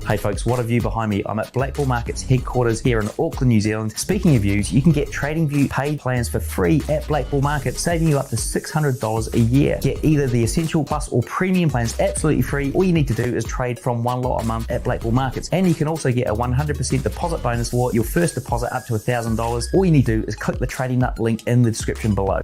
Hey folks, what a view behind me. I'm at Blackbull Markets headquarters here in Auckland, New Zealand. Speaking of views, you can get TradingView paid plans for free at Blackbull Markets, saving you up to $600 a year. Get either the Essential Plus or Premium plans absolutely free. All you need to do is trade from one lot a month at Blackbull Markets. And you can also get a 100% deposit bonus for your first deposit up to $1,000. All you need to do is click the Trading Nut link in the description below.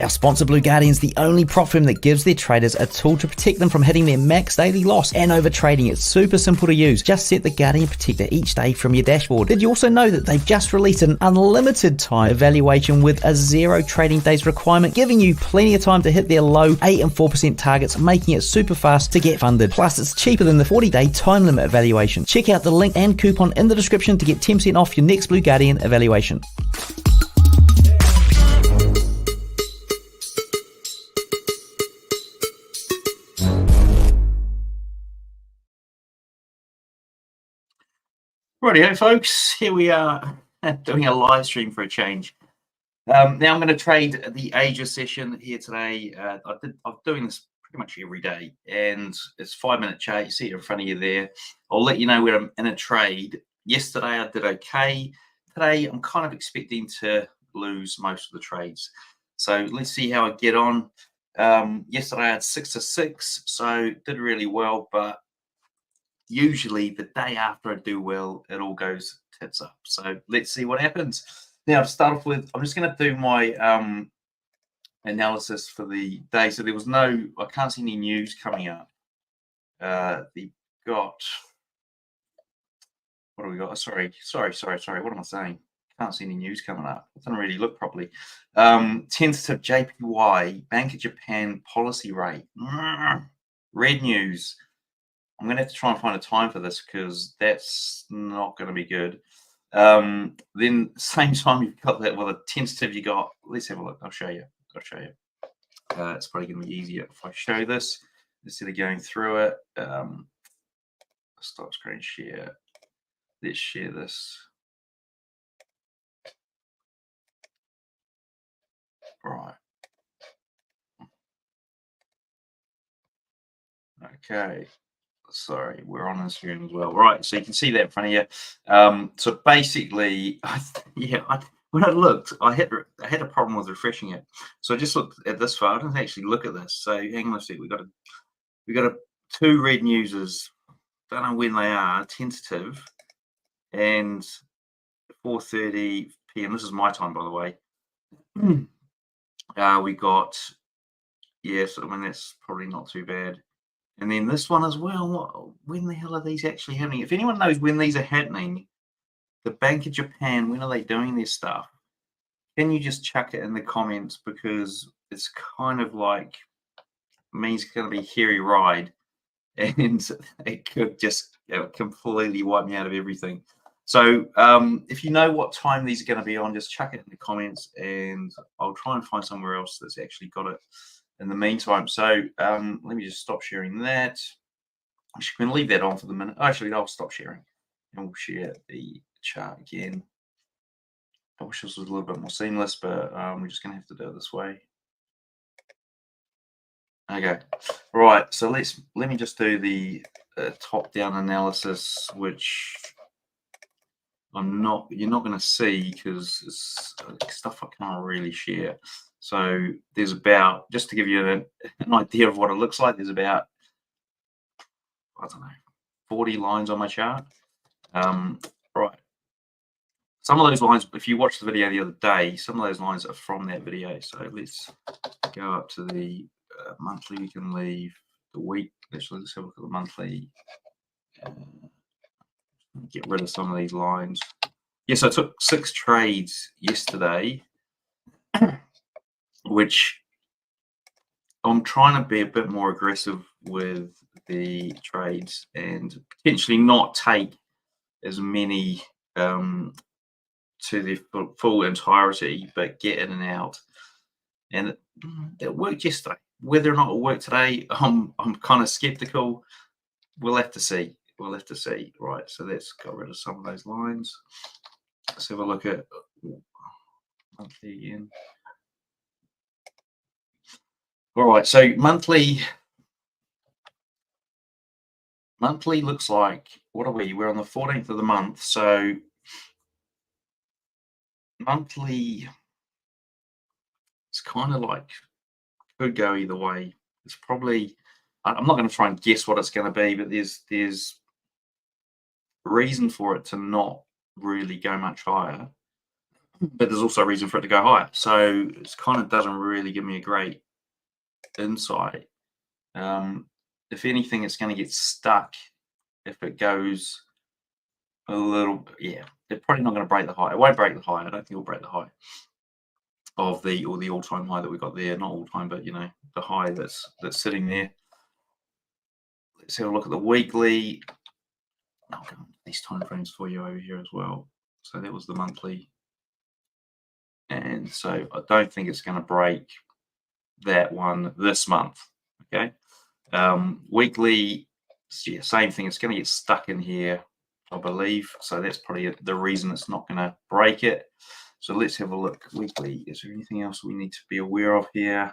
Our sponsor Blue Guardian is the only prop firm that gives their traders a tool to protect them from hitting their max daily loss and over trading. It's super simple to use. Just set the Guardian Protector each day from your dashboard. Did you also know that they've just released an unlimited time evaluation with a 0 trading days requirement, giving you plenty of time to hit their low 8 and 4% targets, making it super fast to get funded. Plus, it's cheaper than the 40-day time limit evaluation. Check out the link and coupon in the description to get 10% off your next Blue Guardian evaluation. Rightio, folks, here we are doing a live stream for a change. Now I'm going to trade the Asia session here today. I'm doing this pretty much every day, and it's 5-minute chart. You see it in front of you there. I'll let you know where I'm in a trade. Yesterday I did okay. Today I'm kind of expecting to lose most of the trades. So let's see how I get on. Yesterday I had 6 to 6, so did really well, but usually the day after I do well, it all goes tits up. So let's see what happens. Now, to start off with, I'm just going to do my analysis for the day. So there was no, I can't see any news coming up. What do we got? Sorry. What am I saying? Can't see any news coming up. It doesn't really look properly. Tentative JPY, Bank of Japan policy rate. Red news. I'm going to have to try and find a time for this because that's not going to be good. Then same time you've got that, well, the tentative you got, let's have a look. I'll show you. It's probably going to be easier if I show this instead of going through it. Stop screen share. Let's share this. Right. Okay. Sorry, we're on Instagram as well. Right, so you can see that in front of you. So basically, when I looked, I had a problem with refreshing it. So I just looked at this file. I didn't actually look at this. So hang on a sec. We got 2 red newses. Don't know when they are. Tentative and 4:30 p.m. This is my time, by the way. We got so I mean that's probably not too bad. And then this one as well. When the hell are these actually happening? If anyone knows when these are happening, the Bank of Japan, when are they doing this stuff? Can you just chuck it in the comments? Because it's kind of like, means it's going to be a hairy ride. And it could just completely wipe me out of everything. So if you know what time these are going to be on, just chuck it in the comments. And I'll try and find somewhere else that's actually got it in the meantime. So let me just stop sharing that. I'm just going to leave that on for the minute. Actually, I'll stop sharing and we'll share the chart again. I wish this was a little bit more seamless, but we're just going to have to do it this way. Okay, right. So let me just do the top-down analysis, which you're not going to see because it's stuff I can't really share. So there's about, just to give you an idea of what it looks like, there's about, I don't know, 40 lines on my chart. Right. Some of those lines, if you watched the video the other day, some of those lines are from that video. So let's go up to the monthly. We can leave the week. Let's have a look at the monthly. Get rid of some of these lines. Yes, I took 6 trades yesterday, which I'm trying to be a bit more aggressive with the trades and potentially not take as many to the full entirety, but get in and out. And it worked yesterday. Whether or not it worked today, I'm kind of skeptical. We'll have to see. Right, so let's get rid of some of those lines. Let's have a look at monthly again. All right, so monthly Monthly looks like, what are we? We're on the 14th of the month, so monthly, it's kind of like, could go either way. It's probably, I'm not going to try and guess what it's going to be, but there's reason for it to not really go much higher, but there's also a reason for it to go higher. So it kind of doesn't really give me a great insight. If anything, it's going to get stuck if it goes a little, yeah, it's probably not going to break the high. It won't break the high. I don't think it'll break the high of the all-time high that we got there. Not all-time, but the high that's sitting there. Let's have a look at the weekly. I'll go into these time frames for you over here as well. So that was the monthly, and so I don't think it's going to break that one this month. Okay, weekly, yeah, same thing. It's going to get stuck in here, I believe. So that's probably the reason it's not going to break it. So let's have a look. Weekly, is there anything else we need to be aware of here?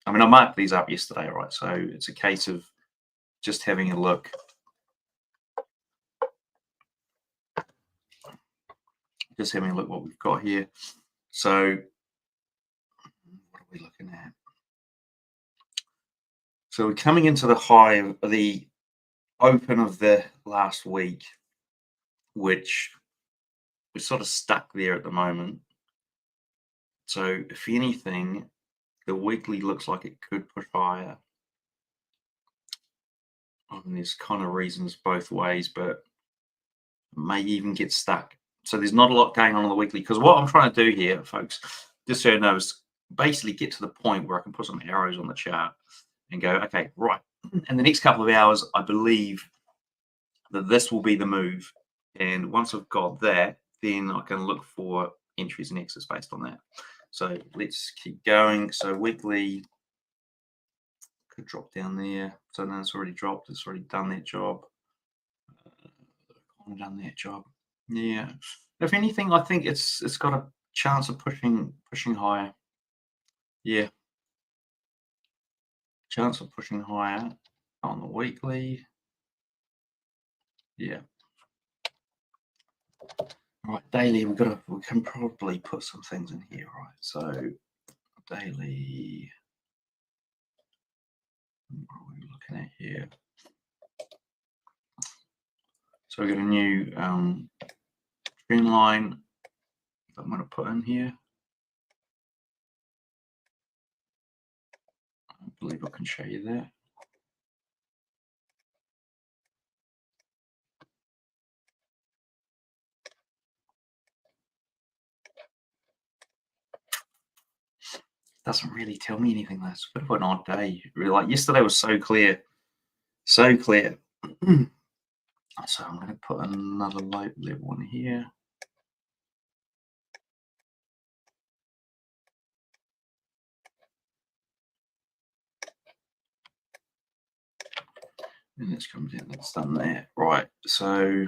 I mean, I marked these up yesterday, right? So it's a case of just having a look. Just having a look what we've got here. So what are we looking at? So we're coming into the high of the open of the last week, which we're sort of stuck there at the moment. So if anything, the weekly looks like it could push higher. I mean, there's kind of reasons both ways, but may even get stuck. So there's not a lot going on the weekly, because what I'm trying to do here, folks, just so you know, is basically get to the point where I can put some arrows on the chart and go, okay, right. In the next couple of hours, I believe that this will be the move. And once I've got that, then I can look for entries and exits based on that. So let's keep going. So weekly could drop down there. So now it's already dropped. It's already done that job. Done that job. Yeah. If anything, I think it's got a chance of pushing higher. Yeah. Chance of pushing higher on the weekly. Yeah. Right, daily, we can probably put some things in here, right? So daily, what are we looking at here? So we've got a new trend line that I'm going to put in here. I believe I can show you that. Doesn't really tell me anything. That's a bit of an odd day. Really, like yesterday was so clear, so clear. So I'm going to put another light level one here. And this comes in, that's done there. Right, so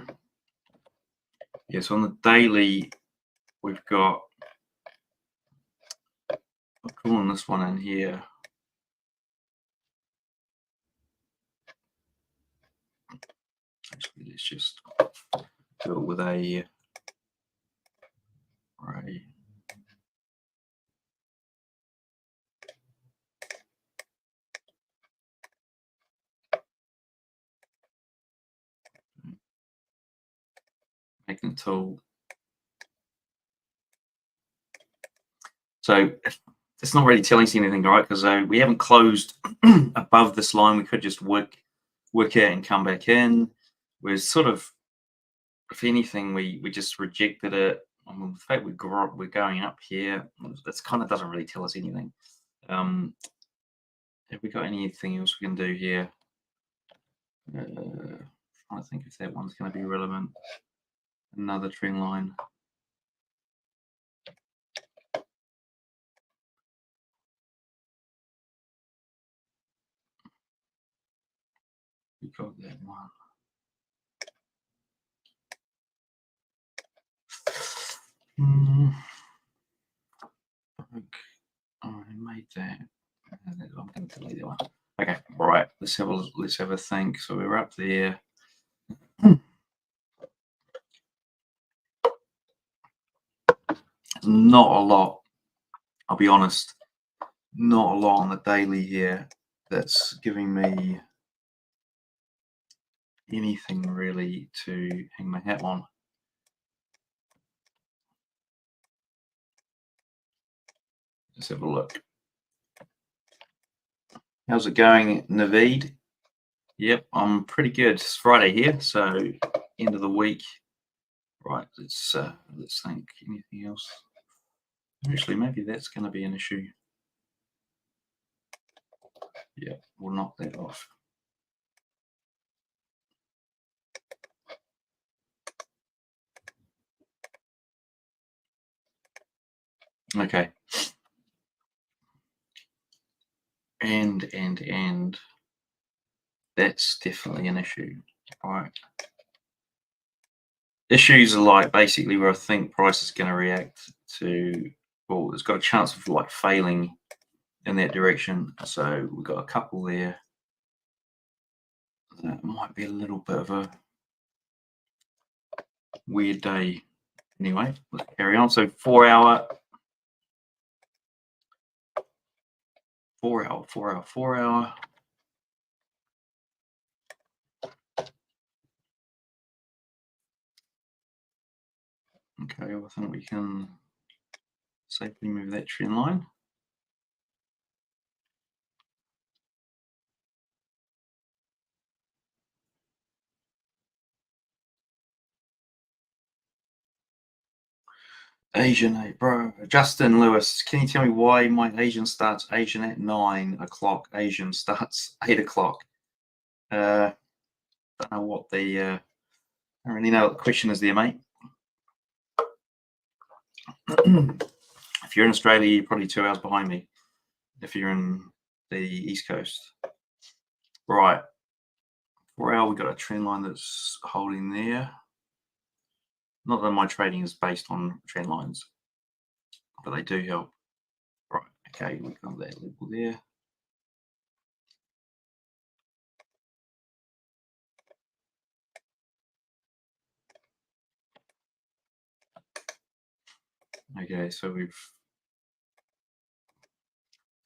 yes, on the daily, we've got, I'm calling this one in here. Actually, let's just do it with a ray. Making tool. So it's not really telling us anything, right? Because we haven't closed above this line. We could just work it and come back in. We're sort of, if anything, we just rejected it. I mean, the fact we're going up here, that kind of doesn't really tell us anything. Have we got anything else we can do here? Trying to think if that one's going to be relevant. Another trend line. We got that one. Okay. I made that. I'm going to delete that one. Okay, all right. Let's have a think. So we're up there. not a lot. I'll be honest, not a lot on the daily here that's giving me anything really to hang my hat on. Let's have a look. How's it going, Naveed? Yep, I'm pretty good. It's Friday here, so end of the week. Right, let's think. Anything else? Actually, maybe that's going to be an issue. Yeah, we'll knock that off. Okay. And that's definitely an issue. All right. Issues are like basically where I think price is going to react to, well, it's got a chance of like failing in that direction. So we've got a couple there. That might be a little bit of a weird day. Anyway, let's carry on. So 4 hour. Okay, well, I think we can safely move that trend line. Asian, bro. Justin Lewis, can you tell me why my Asian starts Asian at 9 o'clock? Asian starts 8 o'clock. Don't know what the. I don't really know what the question is there, mate. If you're in Australia, you're probably 2 hours behind me. If you're in the East Coast, right. 4 hour, we got a trend line that's holding there. Not that my trading is based on trend lines, but they do help. Right, okay, we got that level there. Okay, so we've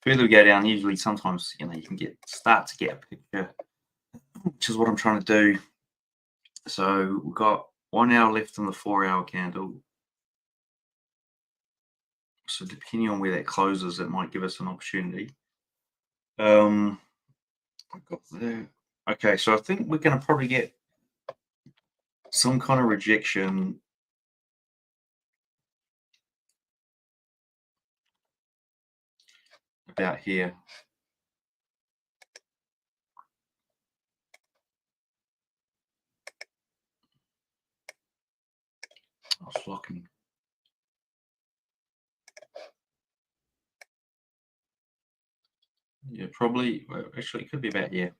further we go down, usually sometimes you can start to get a picture, which is what I'm trying to do. So we've got 1 hour left on the 4 hour candle. So depending on where that closes, it might give us an opportunity. I've got there. Okay, so I think we're going to probably get some kind of rejection about here. I was locking. Yeah, probably. Well, actually, it could be about here.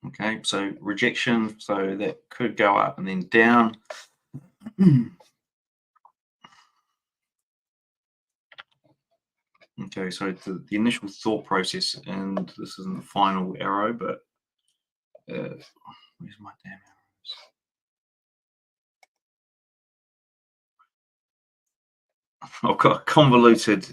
Okay, so rejection, so that could go up and then down. Okay, so the initial thought process, and this isn't the final arrow, but where's my damn arrows? I've got a convoluted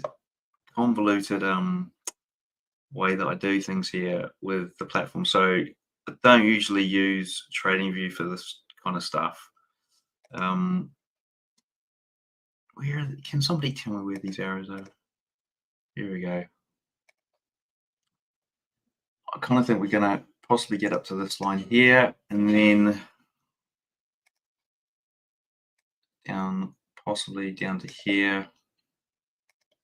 way that I do things here with the platform. So I don't usually use TradingView for this kind of stuff. Can somebody tell me where these arrows are? Here we go. I kind of think we're going to possibly get up to this line here and then down, possibly down to here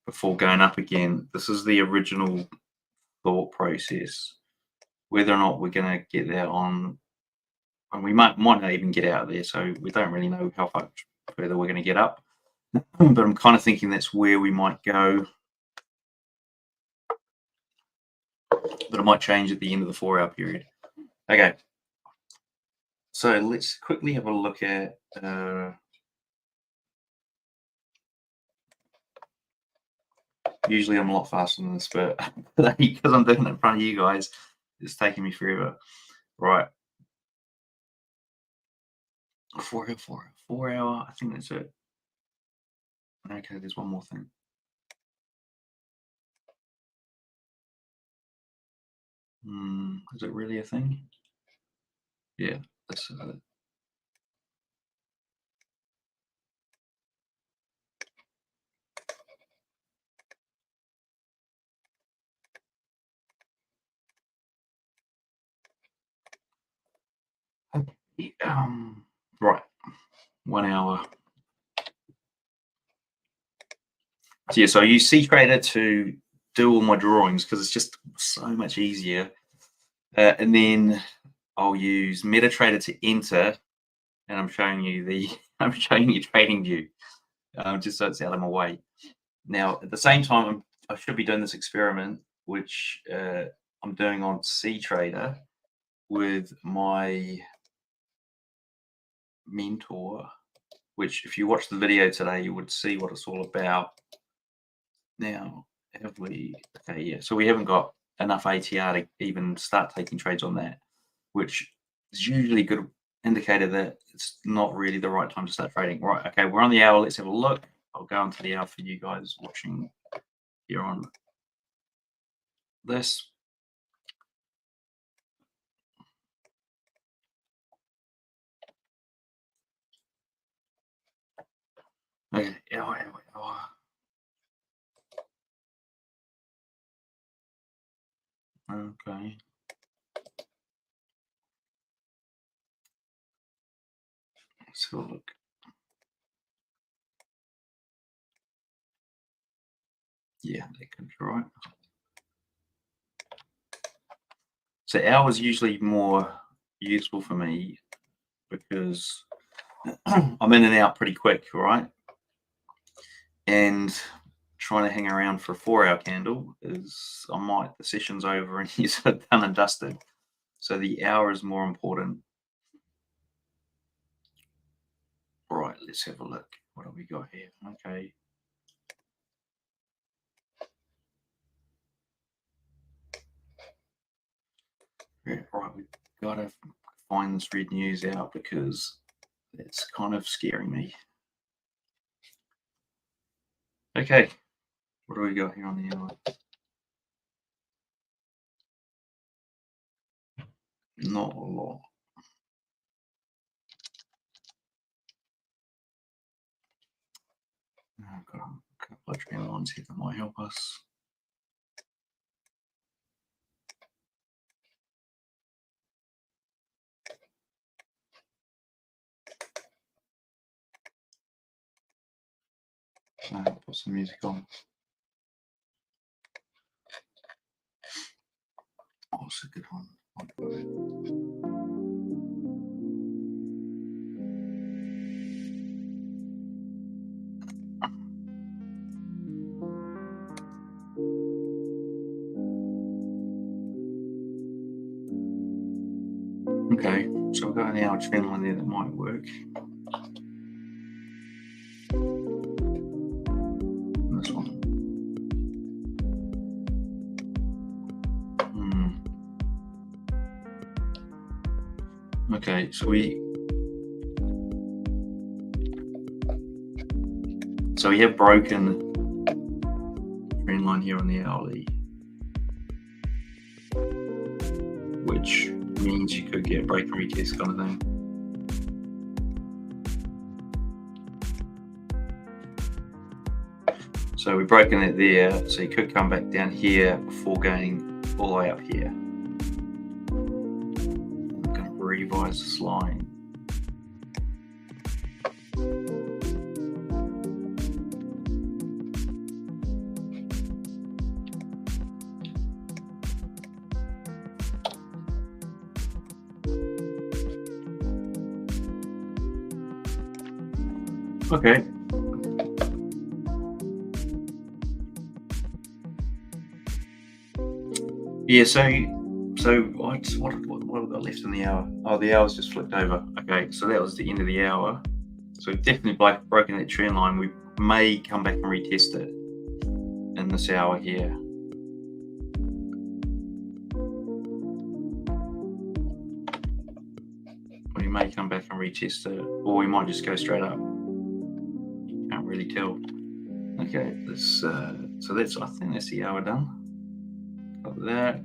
before going up again. This is the original thought process. Whether or not we're going to get there on, and we might not even get out of there, so we don't really know how much further we're going to get up. But I'm kind of thinking that's where we might go. But it might change at the end of the 4 hour period. Okay. So let's quickly have a look at usually I'm a lot faster than this, but because I'm doing it in front of you guys, It's taking me forever. Right. 4 hour. I think that's it. Okay, there's one more thing. Is it really a thing? Yeah, that's right. 1 hour. So yeah, so I use CTrader to do all my drawings because it's just so much easier. And then I'll use MetaTrader to enter, and I'm showing you trading view, just so it's out of my way. Now, at the same time, I should be doing this experiment, which I'm doing on CTrader with my mentor, which if you watch the video today, you would see what it's all about. Now, have we? Okay, yeah. So we haven't got enough ATR to even start taking trades on that, which is usually a good indicator that it's not really the right time to start trading. Right. Okay, we're on the hour. Let's have a look. I'll go into the hour for you guys watching here on this. Okay, hour. Okay. Let's have a look. Yeah, that could be right. So hours usually more useful for me because I'm in and out pretty quick, right? And trying to hang around for a 4-hour candle is the session's over and you're sort of done and dusted. So the hour is more important. All right, let's have a look. What have we got here? Okay. Yeah, right, we've got to find this red news out because it's kind of scaring me. Okay, what do we got here on the hour? Not a lot. I've got a couple of trend lines here that might help us. Put some music on. Oh, it's a good one. Okay, so we've got an hour trend line there that might work. This one. Okay, so we have broken trend line here on the hourly, which means you could get break and retest kind of thing. So we've broken it there, so you could come back down here before going all the way up here. I'm going to revise this line. Okay. Yeah, so what have we got left in the hour? Oh, the hour's just flipped over. Okay, so that was the end of the hour. So we've definitely broken that trend line. We may come back and retest it in this hour here. may come back and retest it, or we might just go straight up. Can't really tell. Okay, this so that's, I think that's the hour done. Got that.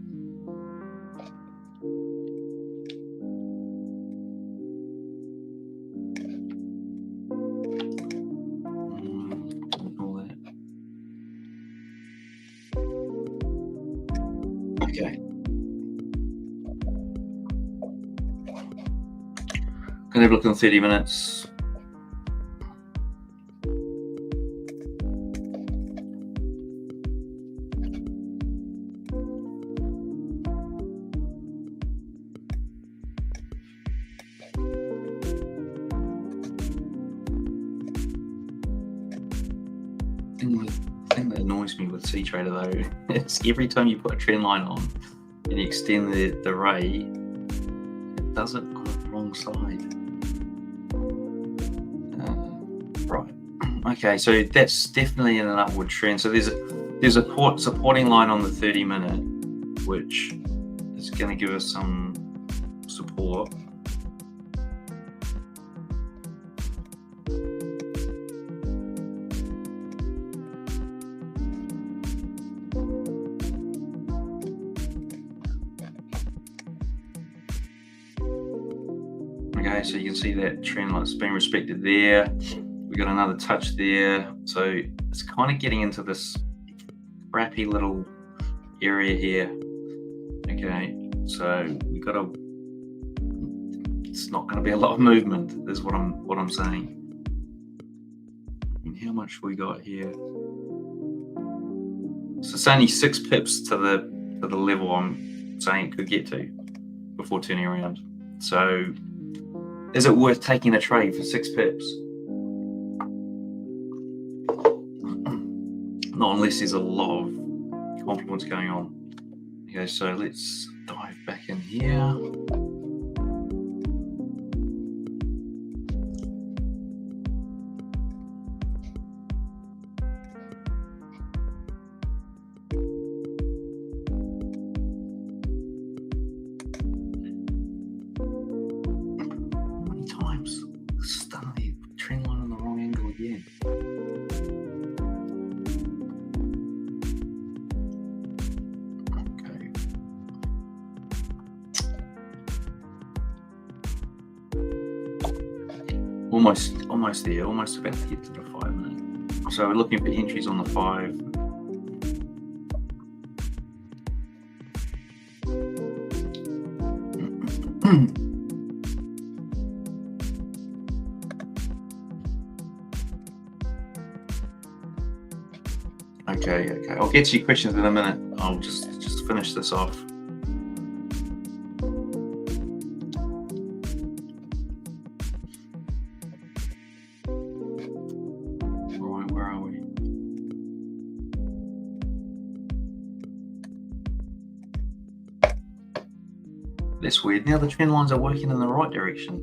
All that. Okay. Gonna have a look in 30 minutes. The thing that annoys me with C-Trader though, is every time you put a trend line on and you extend the ray, it does it on the wrong side. Right. Okay, so that's definitely in an upward trend. So there's a supporting line on the 30-minute, which is going to give us some support. Okay, so you can see that trend line's being respected there. We got another touch there. So it's kind of getting into this crappy little area here. Okay, so we got to. It's not going to be a lot of movement. Is what I'm saying. And how much we got here? So it's only 6 pips to the level I'm saying it could get to before turning around. So is it worth taking a trade for 6 pips? Not unless there's a lot of confluence going on. Okay, so let's dive back in here. Trend line on the wrong angle again. Okay. Almost there, almost about to get to the 5-minute. So we're looking for entries on the 5. Okay. I'll get to your questions in a minute. I'll just finish this off. Right, where are we? That's weird. Now the trend lines are working in the right direction.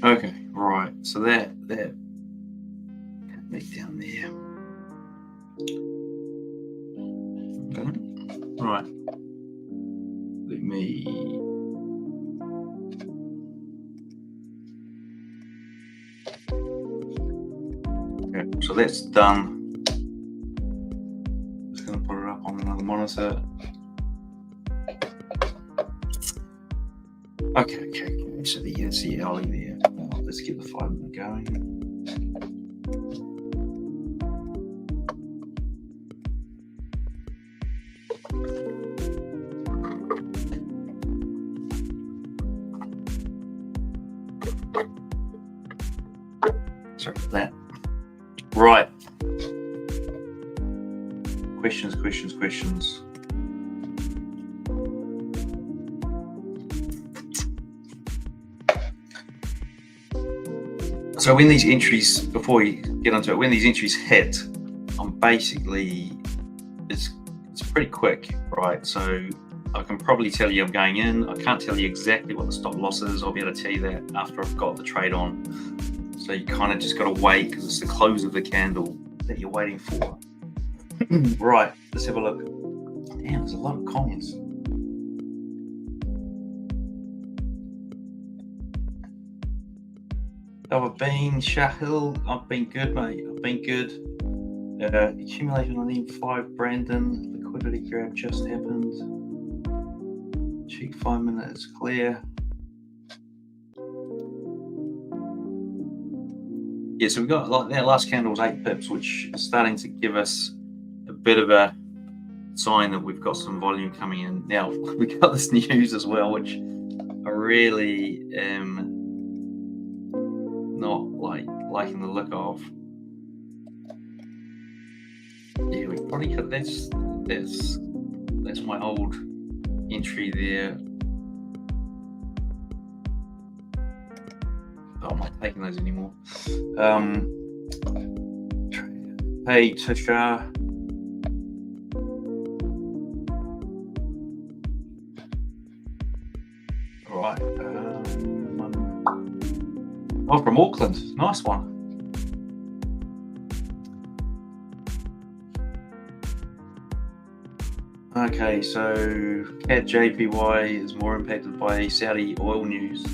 Okay, right. So that back down there. Okay. Right. Let me. Okay, so that's done. Just gonna put it up on another monitor. Okay. So there's the alley there. Let's get the 5-minute going. Sorry for that. Right. Questions. So when these entries, before we get onto it, when these entries hit, I'm basically, it's pretty quick, right? So I can probably tell you I'm going in. I can't tell you exactly what the stop loss is. I'll be able to tell you that after I've got the trade on. So you kind of just got to wait because it's the close of the candle that you're waiting for. Right, let's have a look. Damn, there's a lot of comments. How have I been, Shahil? I've been good, mate. I've been good. Accumulation on M5, Brandon. Liquidity grab just happened. Check 5 minutes, clear. Yeah, so we've got like that last candle was 8 pips, which is starting to give us a bit of a sign that we've got some volume coming in. Now, we got this news as well, which I really am not liking the look of. Yeah, we probably could. That's my old entry there. Oh, I'm not taking those anymore. Hey, Tisha. All right. Oh, from Auckland. Nice one. Okay, so CAD JPY is more impacted by Saudi oil news.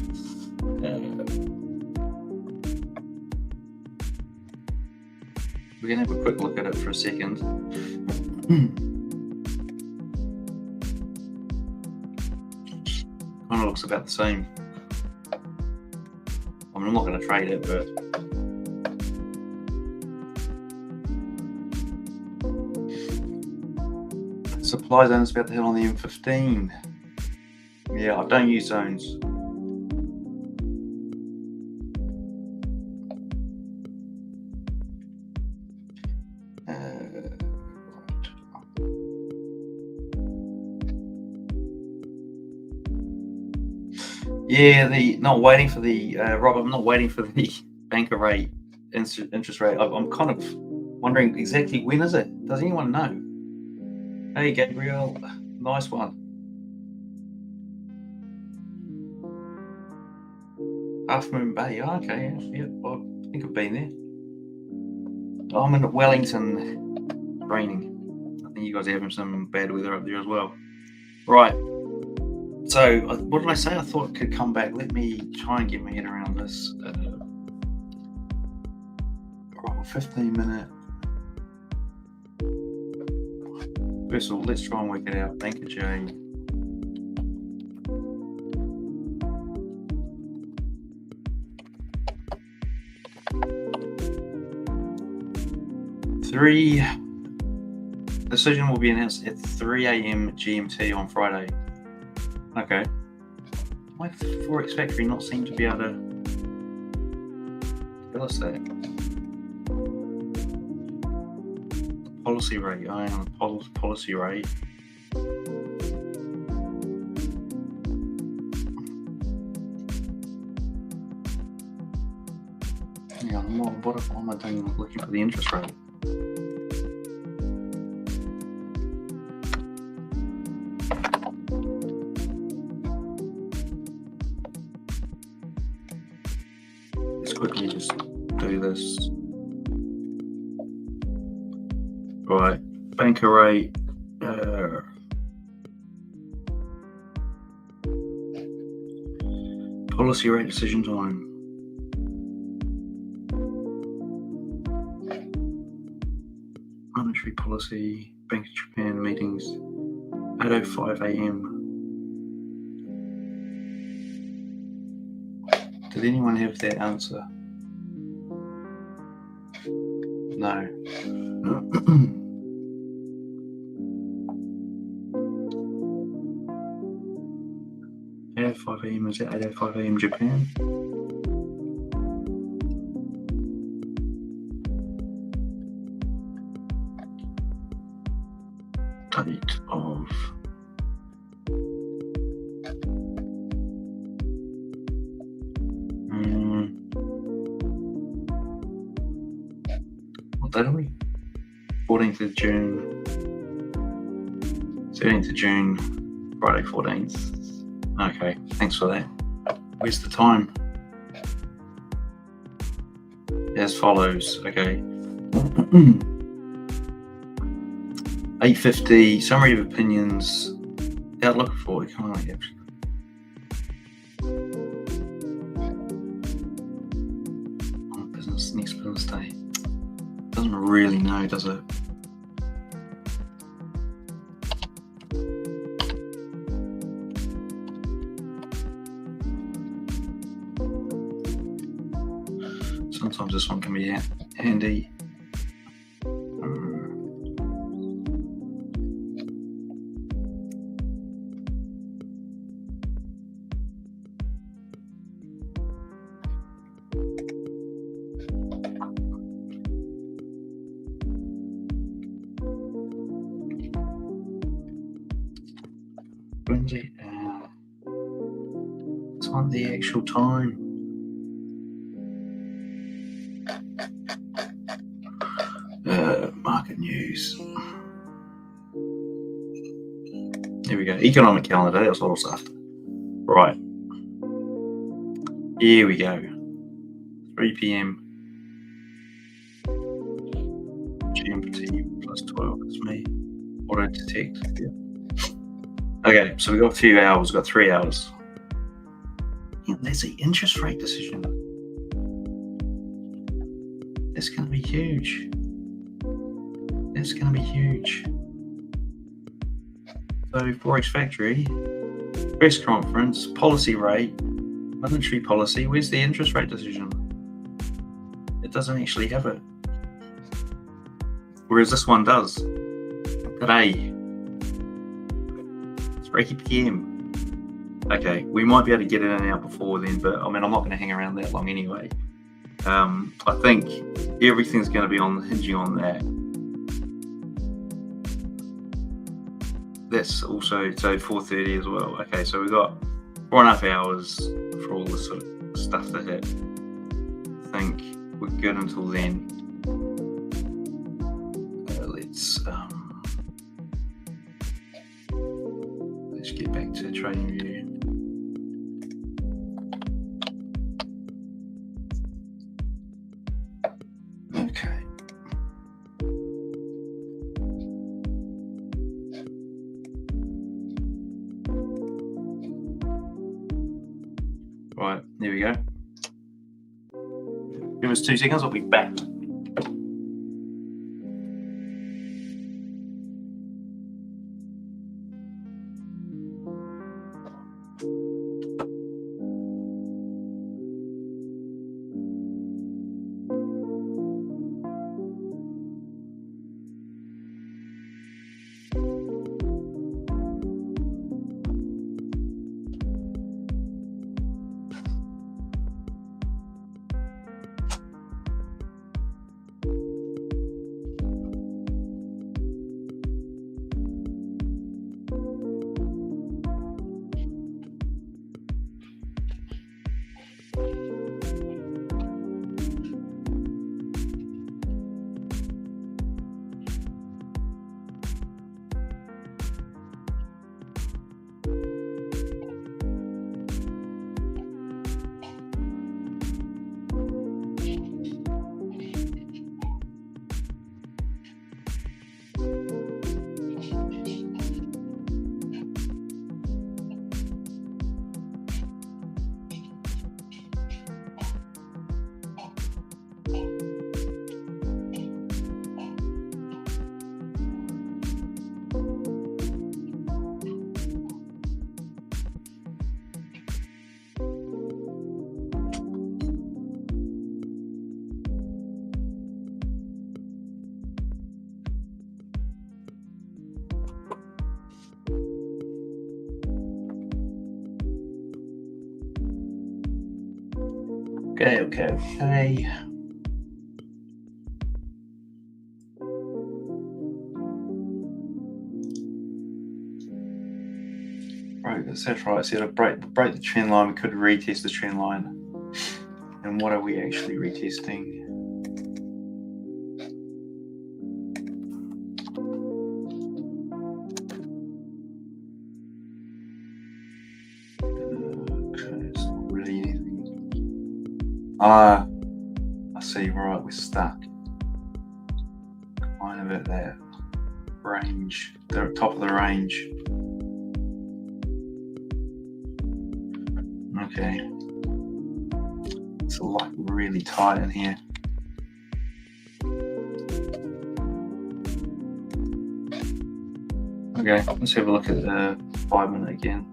We're going to have a quick look at it for a second. Kind of looks about the same. I mean, I'm not going to trade it, but supply zone's about to hit on the M15. Yeah, I don't use zones. Yeah, not waiting for the Rob. I'm not waiting for the banker rate, interest rate. I'm kind of wondering exactly when is it? Does anyone know? Hey, Gabriel, nice one. Half Moon Bay. Oh, okay, yeah, I think I've been there. Oh, I'm in Wellington training. I think you guys are having some bad weather up there as well. Right. So, what did I say? I thought it could come back. Let me try and get my head around this. Right, 15 minute. First of all, let's try and work it out. Banker J. Decision will be announced at 3 a.m. GMT on Friday. Okay. My Forex Factory not seem to be able to tell us that. Policy rate. I am policy rate. Yeah, what am I doing? Looking for the interest rate. Let's quickly just do this. Right, banker rate. Policy rate decision time. Monetary policy, Bank of Japan meetings, 8:05 a.m. Did anyone have that answer? No. 8:05 a.m. is it 8:05 a.m. Japan? Date of what date are we? 14th of June, 13th of June, Friday 14th. Okay, thanks for that. Where's the time? As follows. Okay. 8:50. Summary of opinions. Outlook for economic action. Business next business day. Doesn't really know, does it? Sometimes this one can be handy. Wednesday. It's on the actual time. Market news. Here we go. Economic calendar. That's what I was after. Right. Here we go. 3 p.m. GMT plus 12 is me. Auto detect. Yeah. Okay, so we've got a few hours. We've got 3 hours. Yeah, there's the interest rate decision. That's going to be huge. That's going to be huge. So, Forex Factory, press conference, policy rate, monetary policy. Where's the interest rate decision? It doesn't actually have it. Whereas this one does. Today. 3 p.m. Okay, we might be able to get it in and out before then, but I mean, I'm not going to hang around that long anyway. I think everything's going to be hinging on that. That's also, so 4:30 as well. Okay, so we've got 4.5 hours for all this sort of stuff to hit. I think we're good until then. Let's get back to trading view. Okay. Right, there we go. Give us 2 seconds, I'll be back. Okay. Right, that's right. So to break the trend line, we could retest the trend line. And what are we actually retesting? I see, right, we're stuck. Kind of at that range, the top of the range. Okay. It's like really tight in here. Okay, let's have a look at the 5 minute again.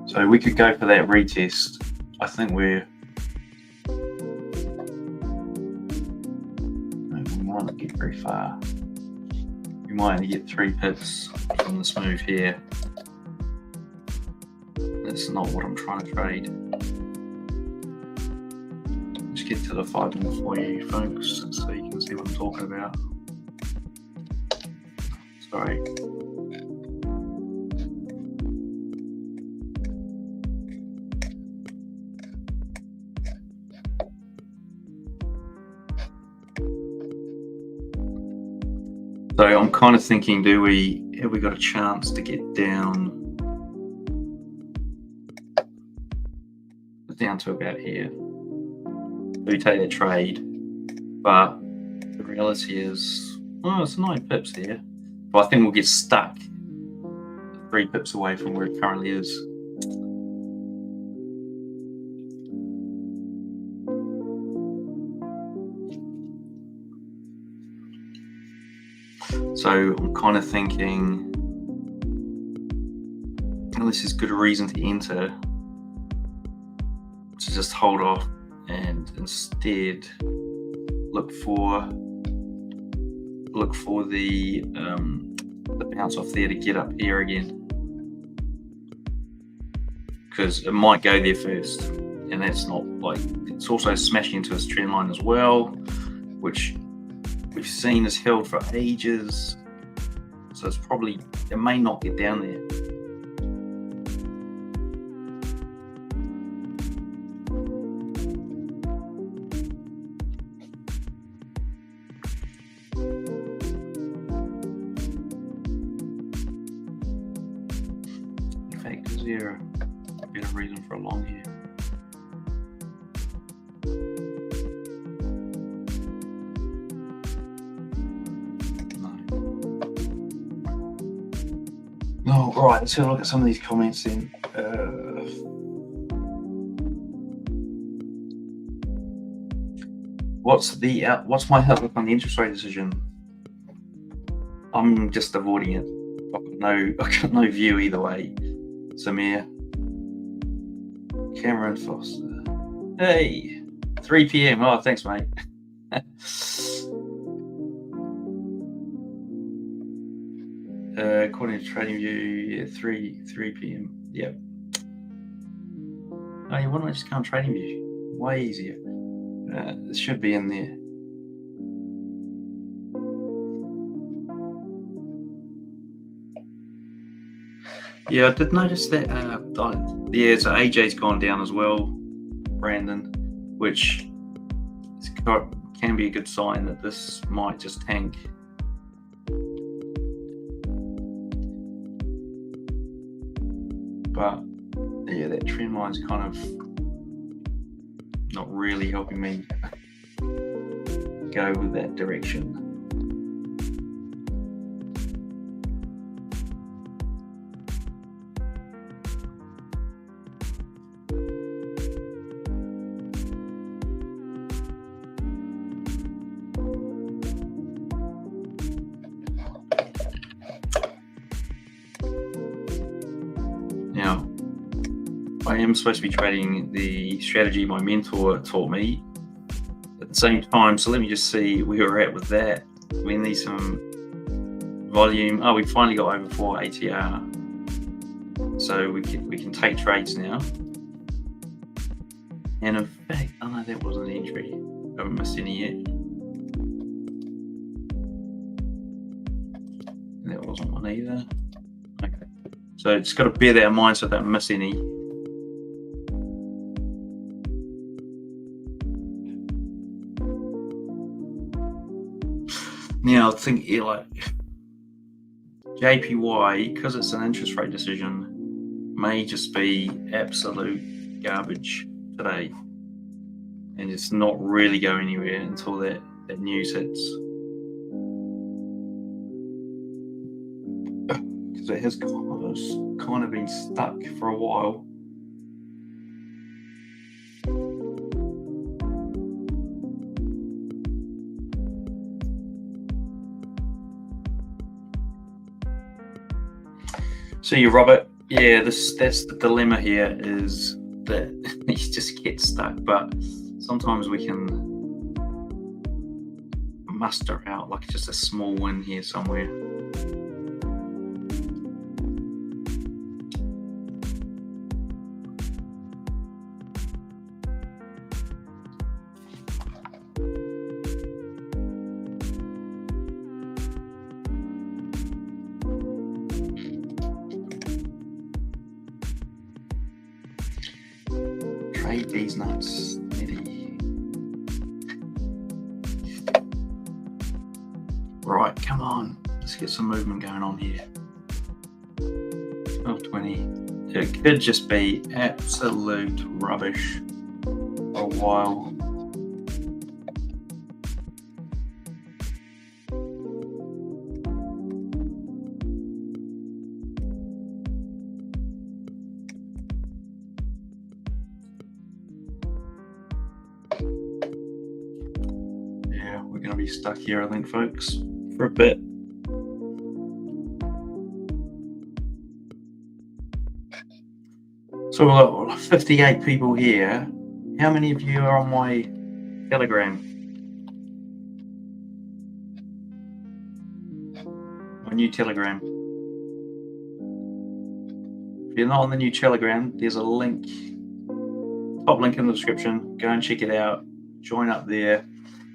So we could go for that retest. I think we might not get very far. We might only get 3 pips from this move here. That's not what I'm trying to trade. Let's get to the 5 minute for you folks so you can see what I'm talking about. Sorry. So I'm kind of thinking, have we got a chance to get down to about here? We take that trade, but the reality is, oh, it's 9 pips there. But I think we'll get stuck 3 pips away from where it currently is. So I'm kind of thinking, well, this is good reason to enter, to just hold off and instead look for the bounce off there to get up here again, because it might go there first, and that's not like, it's also smashing into its trend line as well, which we've seen is held for ages, so it's probably, it may not get down there. In fact, is there a better reason for a long here? No, right, let's have a look at some of these comments then. What's my outlook on the interest rate decision? I'm just avoiding it. I've got no view either way. Samir, Cameron Foster. Hey, 3 p.m. Oh, thanks, mate. According to TradingView, yeah, 3 p.m. Yep. Oh, yeah, why don't I just go on TradingView? Way easier. It should be in there. Yeah, I did notice that. Yeah, so AJ's gone down as well, Brandon, which can be a good sign that this might just tank. But yeah, that trend line's kind of not really helping me go with that direction. Now, I am supposed to be trading the strategy my mentor taught me at the same time, so let me just see where we're at with that. We need some volume. Oh, we finally got over 4 ATR, so we can take trades now. And in fact, oh no, that wasn't an entry. I haven't missed any yet. That wasn't one either. Okay, so just got to bear that in mind so I don't miss any. Now, I think like JPY, because it's an interest rate decision, may just be absolute garbage today, and it's not really go anywhere until that news hits. Because it has kind of been stuck for a while. So you, Robert, yeah, that's the dilemma here, is that you just get stuck, but sometimes we can muster out like just a small win here somewhere. Trade these nuts, Eddie. Right, come on. Let's get some movement going on here. 12.20. It could just be absolute rubbish for a while. We're going to be stuck here, I think, folks, for a bit. So we've got 58 people here. How many of you are on my Telegram? My new Telegram. If you're not on the new Telegram, there's a link, top link in the description. Go and check it out. Join up there.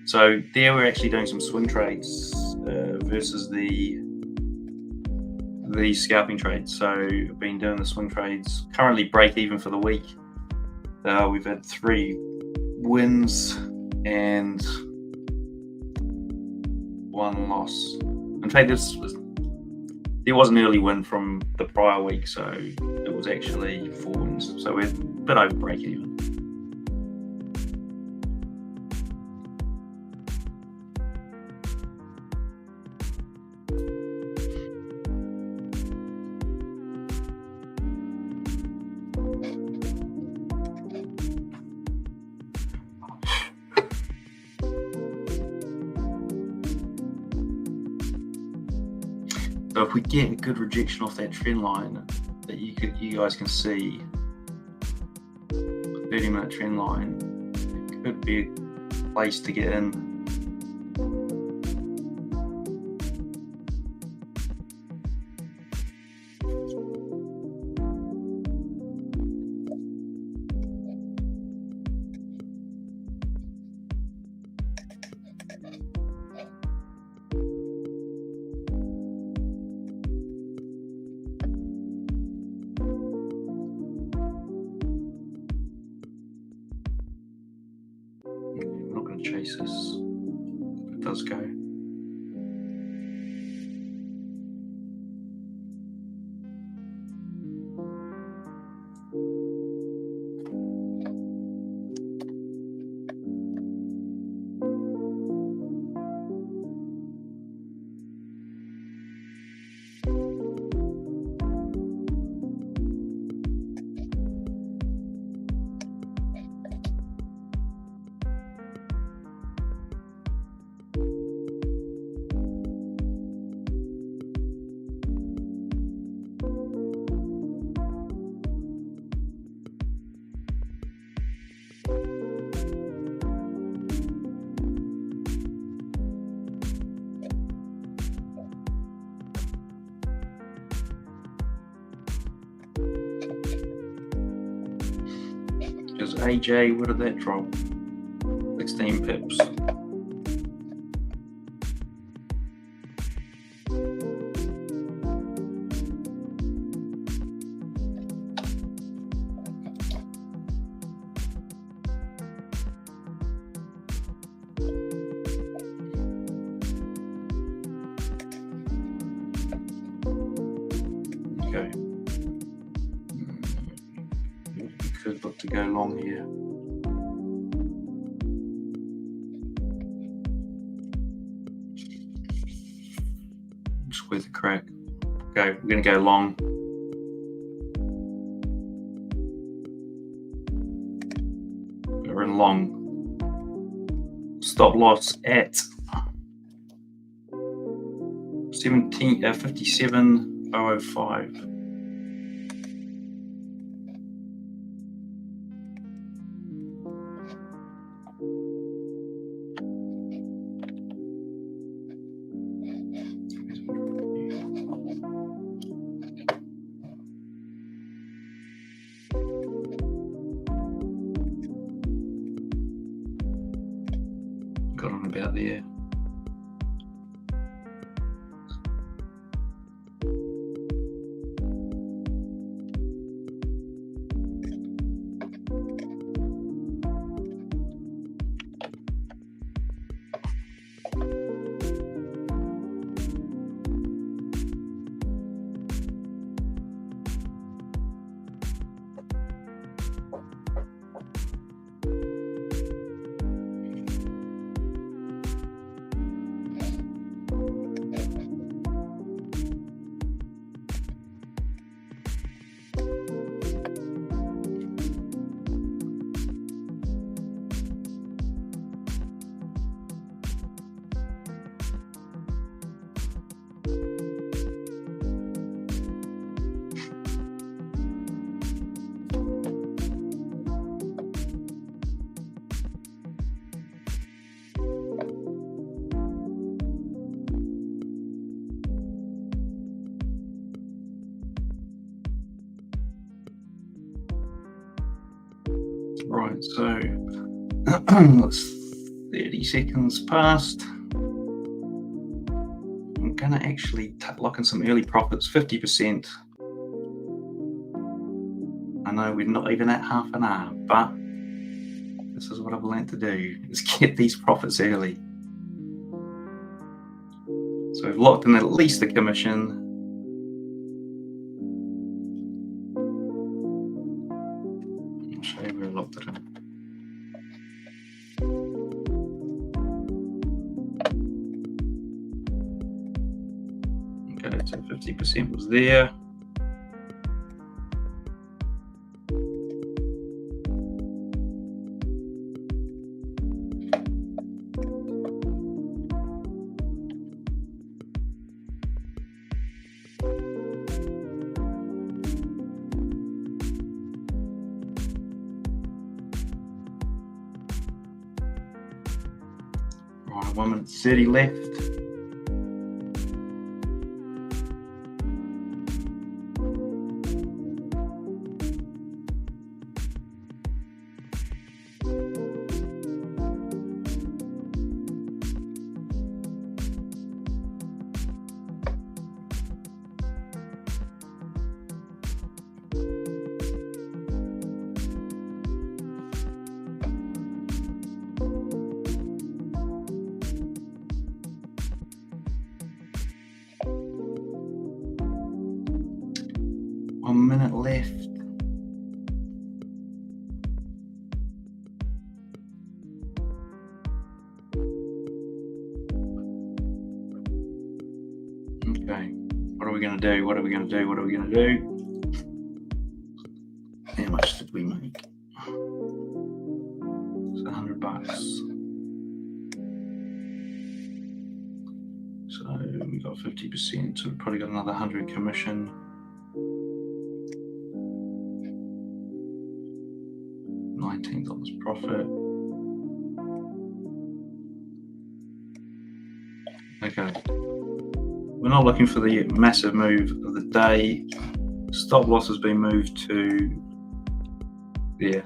So there we're actually doing some swing trades versus the scalping trades. So I've been doing the swing trades, currently break even for the week. We've had 3 wins and 1 loss. In fact, there was an early win from the prior week, so it was actually 4 wins. So we're a bit over break even. So if we get a good rejection off that trend line that you guys can see, 30-minute trend line, it could be a place to get in. Chase this. It does go. Because AJ, what did that drop? 16 pips. Okay. We could look to go long here. Squeeze the crack. Okay, we're going to go long. We're in long. Stop loss at 57.005. Got on about there. Right, so that's 30 seconds past. I'm gonna actually lock in some early profits, 50%. I know we're not even at half an hour, but this is what I've learned to do, is get these profits early. So we've locked in at least the commission. I'll show you where I locked it in. Okay, so 50% was there. Right, 1 minute 30 left. One minute left. Okay, what are we going to do? What are we going to do? What are we going to do? How much did we make? It's $100. So we got 50%, so we've probably got another 100 commission. $19 profit. Okay, we're not looking for the massive move of the day. Stop loss has been moved to there.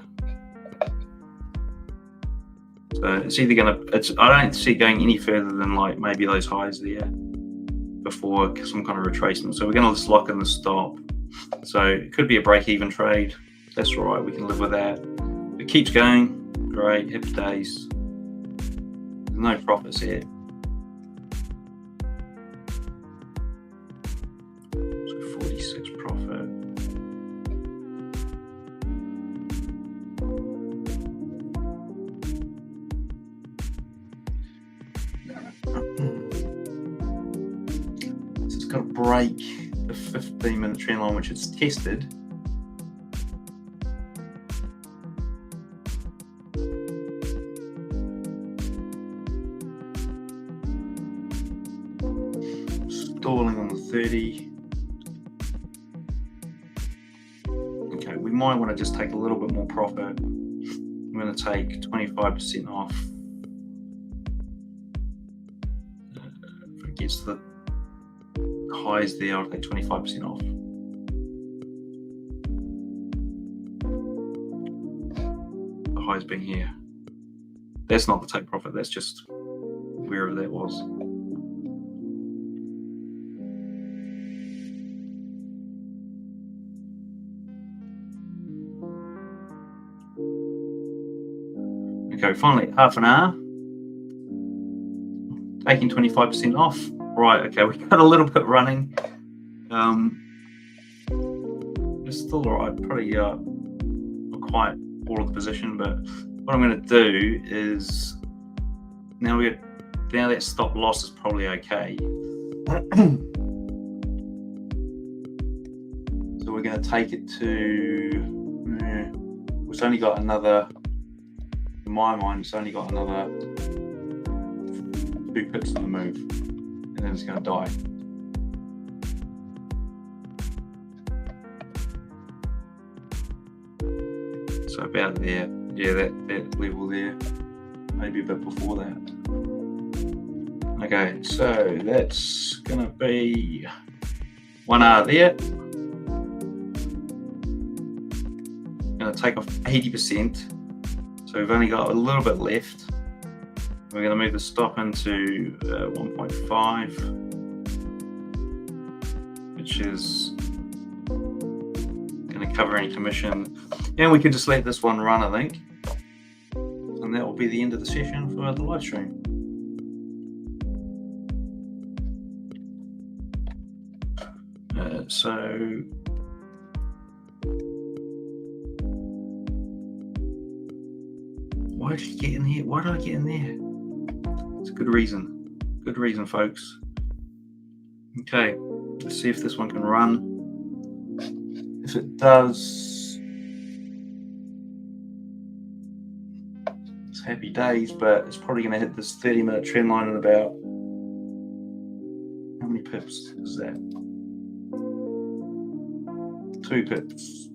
So it's either gonna, I don't see it going any further than like maybe those highs there before some kind of retracement. So we're gonna just lock in the stop. So it could be a break-even trade. That's all right, we can live with that. If it keeps going, great, happy days. There's no profits here. So 46 profit. got to break the 15-minute trend line, which it's tested. Stalling on the 30. Okay, we might want to just take a little bit more profit. I'm going to take 25% off. If it gets to the highs there, I'll take 25% off. The highs being here. That's not the take profit, that's just wherever that was. Okay, finally, half an hour. Taking 25% off. Right, okay, we got a little bit running. It's still all right, probably not quite all of the position, but what I'm going to do is now that stop loss is probably okay. So we're going to take it to, it's only got another, in my mind, it's only got another 2 pips on the move, and then it's going to die. So about there, yeah, that level there, maybe a bit before that. Okay, so that's going to be 1 hour there. Going to take off 80%. So we've only got a little bit left. We're going to move the stop into 1.5, which is going to cover any commission. And we can just let this one run, I think. And that will be the end of the session for the live stream. So why did you get in here? Why did I get in there? It's a good reason. Good reason, folks. Okay, let's see if this one can run. If it does, it's happy days, but it's probably going to hit this 30-minute trend line in about, how many pips is that? 2 pips.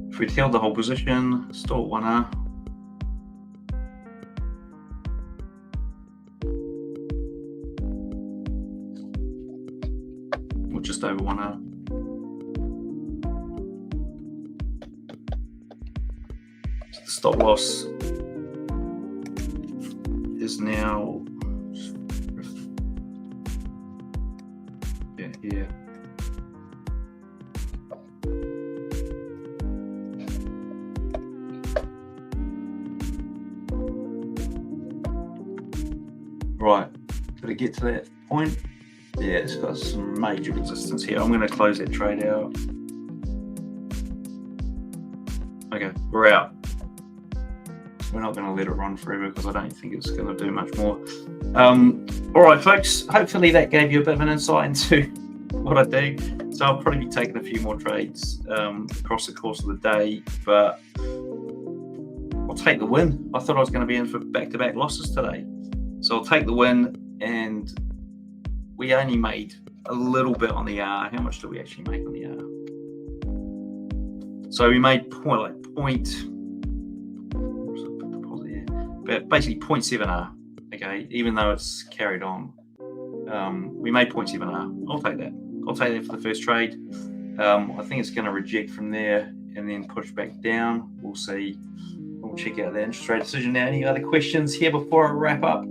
If we'd held the whole position, still at 1 hour. Or just over 1 hour. So the stop loss is now here. Right, did it get to that point? Yeah, it's got some major resistance here. I'm going to close that trade out. Okay, we're out. We're not going to let it run forever because I don't think it's going to do much more. All right, folks, hopefully that gave you a bit of an insight into what I do. So I'll probably be taking a few more trades across the course of the day, but I'll take the win. I thought I was going to be in for back-to-back losses today. So I'll take the win, and we only made a little bit on the hour. How much did we actually make on the hour? So we made basically 0.7 hour, okay, even though it's carried on. We made 0.7 hour. I'll take that. I'll take that for the first trade. I think it's going to reject from there and then push back down. We'll see. We'll check out the interest rate decision now. Any other questions here before I wrap up?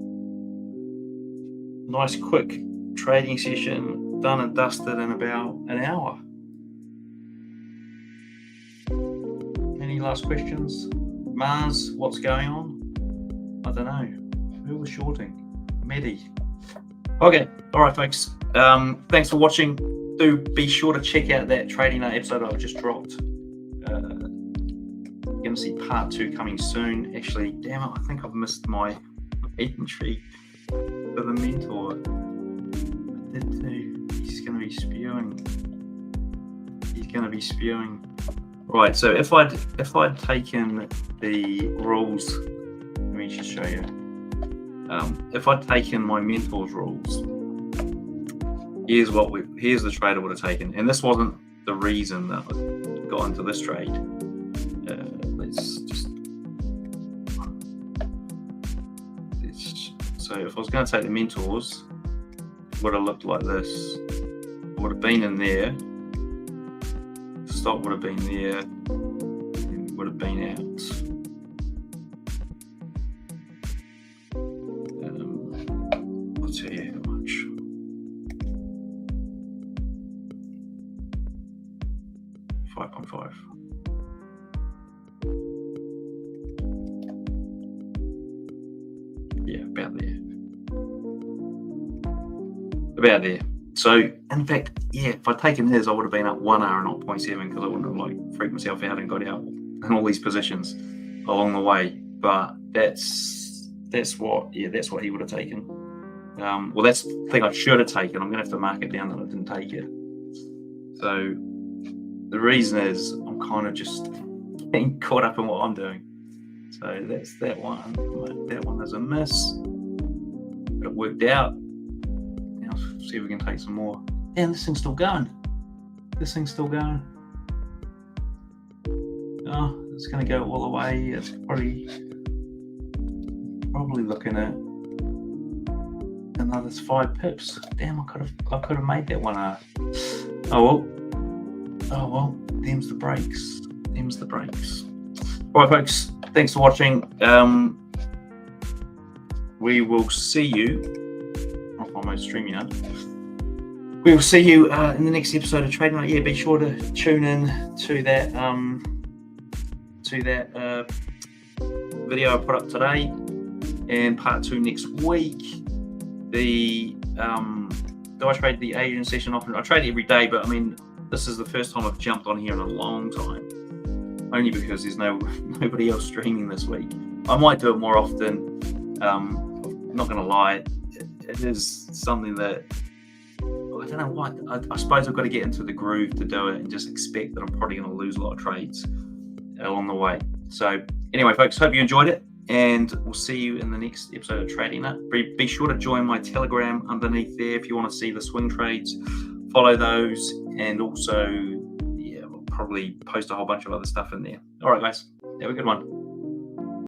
Nice quick trading session, done and dusted in about an hour. Any last questions? Mars, what's going on? I don't know. Who was shorting? Medi. Okay, all right, folks. Thanks for watching. Do be sure to check out that trading episode I've just dropped. You're going to see part 2 coming soon. Actually, damn it, I think I've missed my entry for the mentor. I did too. He's going to be spewing. He's going to be spewing. Right, so if I'd taken the rules, let me just show you. If I'd taken my mentor's rules, here's the trade I would have taken, and this wasn't the reason that I got into this trade. So if I was going to take the mentors, it would have looked like this. It would have been in there. Stop would have been there. And it would have been out. I'll tell you how much. $5.5. Yeah, about there. About there. So, in fact, yeah, if I'd taken his, I would have been up 1 hour, not 0.7, because I wouldn't have freaked myself out and got out in all these positions along the way. But that's what he would have taken. Well, that's the thing I should have taken. I'm going to have to mark it down that I didn't take it. So the reason is I'm kind of just getting caught up in what I'm doing. So that's that one. That one is a miss. But it worked out. Now see if we can take some more. And this thing's still going. This thing's still going. Oh, it's going to go all the way. It's probably looking at another 5 pips. Damn, I could have made that one. Oh well. Them's the breaks. All right, folks. Thanks for watching. We will see you off on my StreamYard. We will see you in the next episode of Trading Night. Yeah, be sure to tune in to that video I put up today, and part 2 next week. Do I trade the Asian session often? I trade it every day, but I mean, this is the first time I've jumped on here in a long time. Only because there's nobody else streaming this week. I might do it more often. I'm not going to lie. It is something that I don't know what. I suppose I've got to get into the groove to do it and just expect that I'm probably going to lose a lot of trades along the way. So anyway, folks, hope you enjoyed it, and we'll see you in the next episode of Trading Nut. Be sure to join my Telegram underneath there if you want to see the swing trades. Follow those, and also, yeah, we'll probably post a whole bunch of other stuff in there. All right, guys, have a good one.